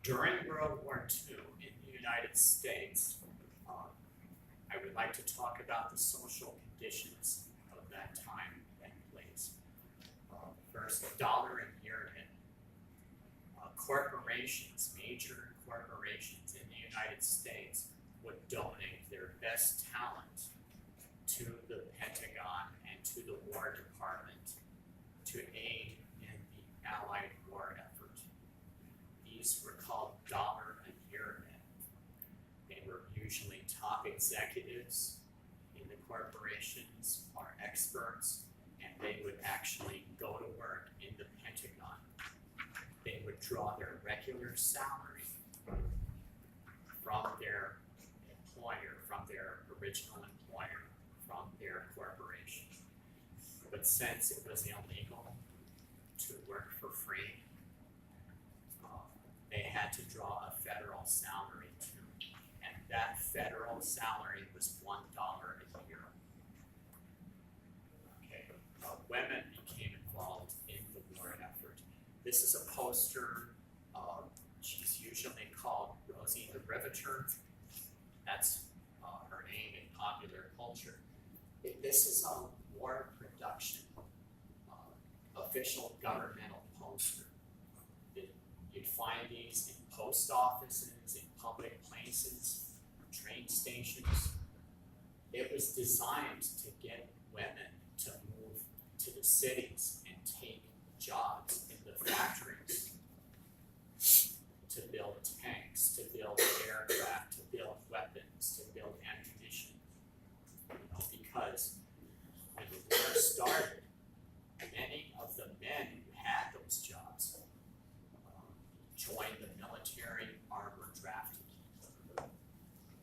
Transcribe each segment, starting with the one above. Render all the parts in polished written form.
During World War II in the United States, I would like to talk about the social conditions of that time and place. First, $1 a year hit. Corporations, major corporations in the United States would donate their best talent to the Pentagon and to the War Department to aid in the Allied war effort. These were called $1 a year men. They were usually top executives in the corporations or experts, and they would actually go to work in the Pentagon. They would draw their regular salary from their employer, from their original employer, from their corporation. But since it was illegal to work for free, they had to draw a federal salary too. And that federal salary was $1 a year. Okay, women became involved in the war effort. This is a poster. She's usually called Rosie the Riveter. That's her name in popular culture. This is a war production, official governmental poster. You'd find these in post offices, in public places, train stations. It was designed to get women to move to the cities and take jobs in the factories, to build tanks, to build aircraft, to build weapons, to build ammunition. Because when the war started, many of the men who had those jobs joined the military or were drafted.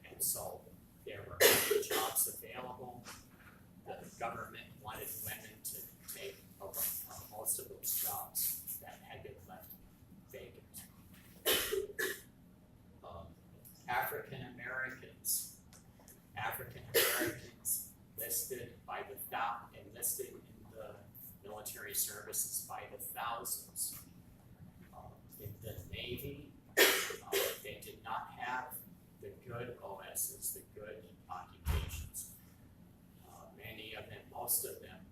And so there were jobs available. The government wanted women to take over most of those jobs that had been left vacant. African Americans enlisted in the military services by the thousands. In the Navy, they did not have the good OSs, the good occupations. Many of them, most of them,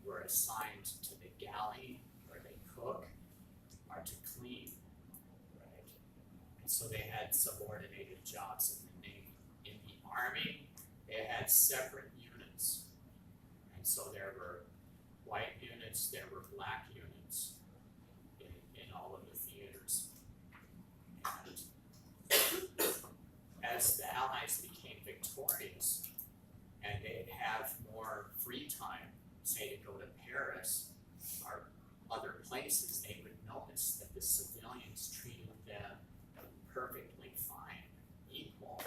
were assigned to the galley where they cook or to clean, right? And so they had subordinated jobs in the Navy. In the Army, they had separate units. And so there were white units, there were black units in all of the theaters. And as the Allies became victorious and they'd have more free time, say to go to Paris or other places, they would notice that the civilians treated them perfectly fine, equal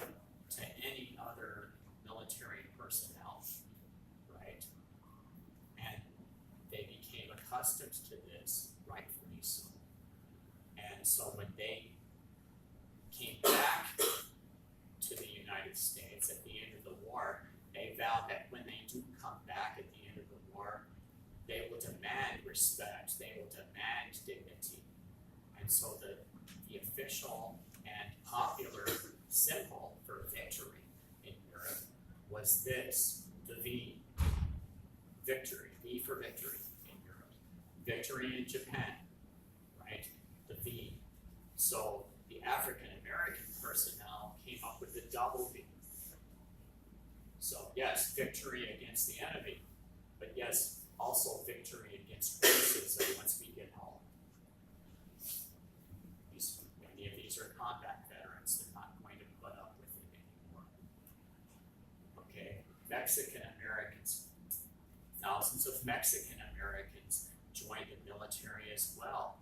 to any other military personnel, right? And they became accustomed to this, rightfully so. And so when they came back to the United States at the end of the war, they vowed that when they do come back at the end of the war, they will demand respect, they will demand dignity. And so the official and popular symbol for victory in Europe was this, the V. Victory, V for victory in Europe. Victory in Japan, right? The V. So the African American personnel came up with the double V. So yes, victory against the enemy, but yes, also victory against racism once we get home. Many of these are combat veterans, they're not going to put up with it anymore. Okay, Mexican Americans. Thousands of Mexican Americans joined the military as well,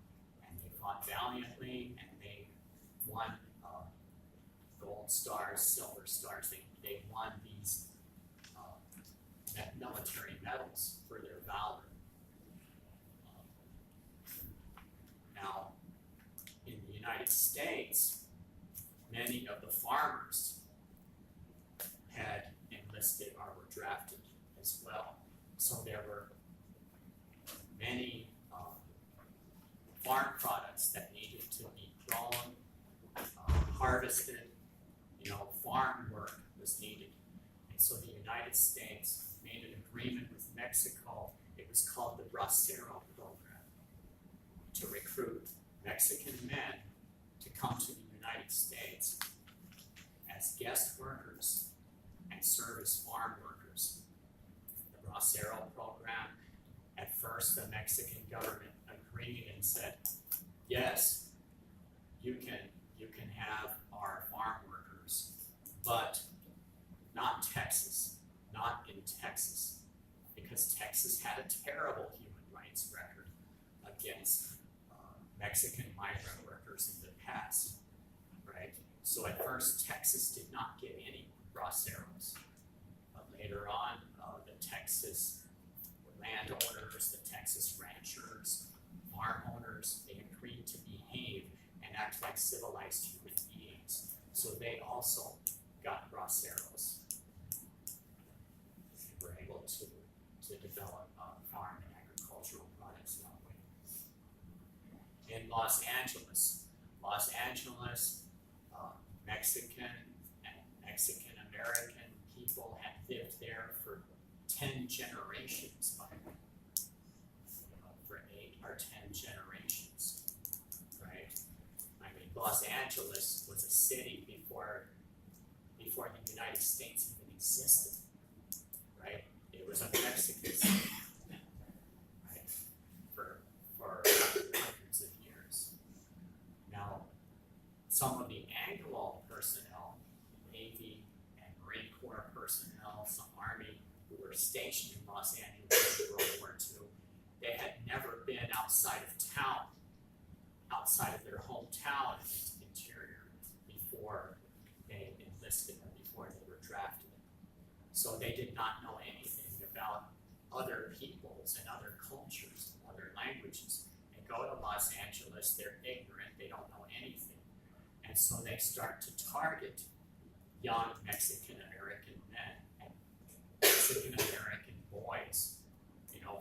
and they fought valiantly, and they won gold stars, silver stars. They won these military medals for their valor. Now, in the United States, many of the farmers had enlisted or were drafted as well. So there were many farm products that needed to be grown harvested, farm work was needed. And so the United States made an agreement with Mexico. It was called the Bracero Program, to recruit Mexican men to come to the United States as guest workers and serve as farm workers. The Bracero Program, at first the Mexican government agreed and said, yes, you can have our farm workers, but not in Texas, because Texas had a terrible human rights record against Mexican migrant workers in the past, right? So at first, Texas did not get any braceros, but later on, the Texas landowners, the Texas ranchers, farm owners, they agreed to behave and act like civilized human beings. So they also got braceros. They were able to develop farm and agricultural products that way. In Los Angeles, Mexican and Mexican American people had lived there for 10 generations, for 8 or 10 generations, right? I mean, Los Angeles was a city before the United States even existed, right? It was a Mexican city, right, for hundreds of years. Now, some of the Anglo personnel, Navy and Marine Corps personnel, some Army who were stationed in Los Angeles in World War II, they had never been outside of town, outside of their hometown interior before they enlisted or before they were drafted. So they did not know anything about other peoples and other cultures and other languages. They go to Los Angeles, they're ignorant, they don't know anything. And so they start to target young Mexican American men and Mexican American boys,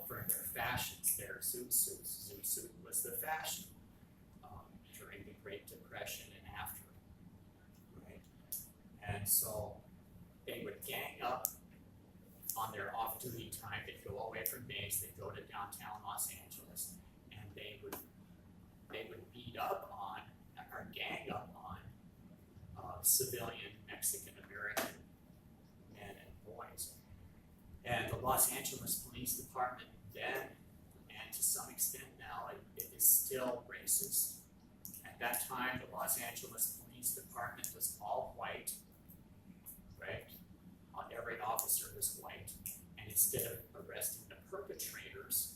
for their fashions, their zoot suits. Zoot suit was the fashion during the Great Depression and after, right? And so they would gang up on their off-duty time. They'd go away from base, they'd go to downtown Los Angeles, and they would beat up on, or gang up on, civilian Mexican American men and boys. And the Los Angeles Police Department then, and to some extent now, it is still racist. At that time, the Los Angeles Police Department was all white, right? Every officer was white. And instead of arresting the perpetrators,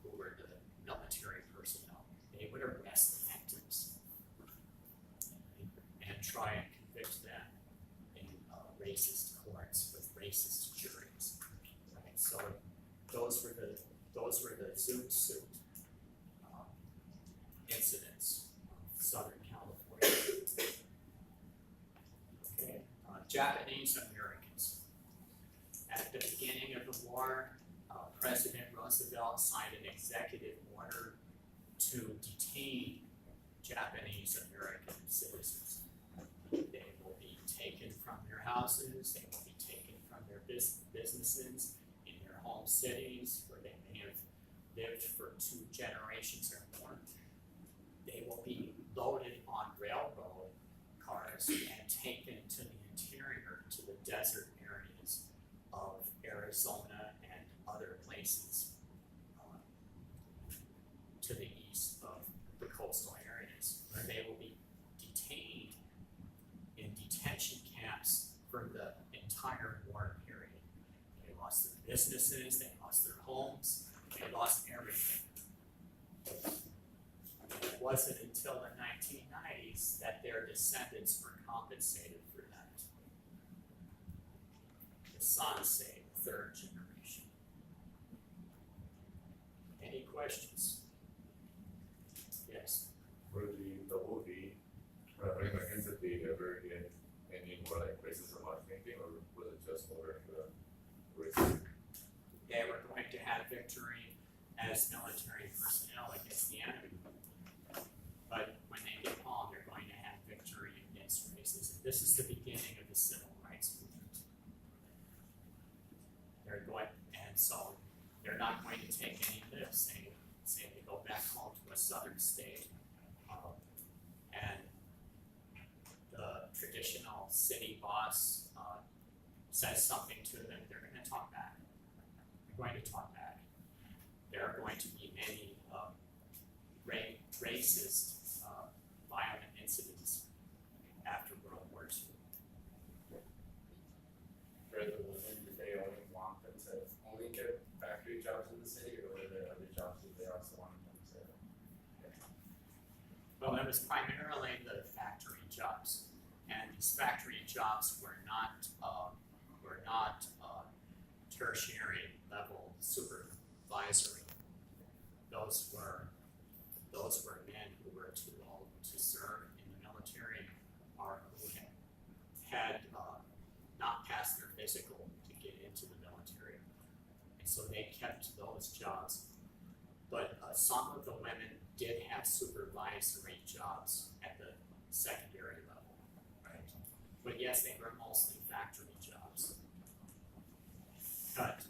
who were the military personnel, they would arrest the victims and try and convict them in racist courts with racist juries, right? So those were the zoot suit incidents of Southern California. Okay, Japanese Americans. At the beginning of the war, President Roosevelt signed an executive order to detain Japanese American citizens. They will be taken from their houses, they will be taken from their businesses in their home cities where they may have lived for 2 generations or more. They will be loaded on railroad cars and taken to the interior, to the desert areas of Arizona and other places to the east of the coastal areas, where they will be detained in detention camps for the entire war period. They lost their businesses, they lost their homes, they lost everything. It wasn't until the 1990s that their descendants were compensated for that. The Sansei, 3rd generation. Any questions? Yes. For the movie, Americans, did they ever get any more like racism or anything, or was it just more racism? They were going to have victory as military personnel against the enemy. But when they get home, they're going to have victory against this is the beginning of the civil rights movement. They're going, and so they're not going to take any lifts, say they go back home to a southern state, and the traditional city boss says something to them, they're going to talk back. They're going to talk back. There are going to be many racist, violent incidents after World War II. For the women, did they only want them to only get factory jobs in the city, or were there other jobs that they also wanted them to get? Well, it was primarily the factory jobs, and these factory jobs were not tertiary level supervisory. Those were men who were too old to serve in the military, or who had not passed their physical to get into the military, and so they kept those jobs. But some of the women did have supervisory jobs at the secondary level, right? But yes, they were mostly factory jobs. But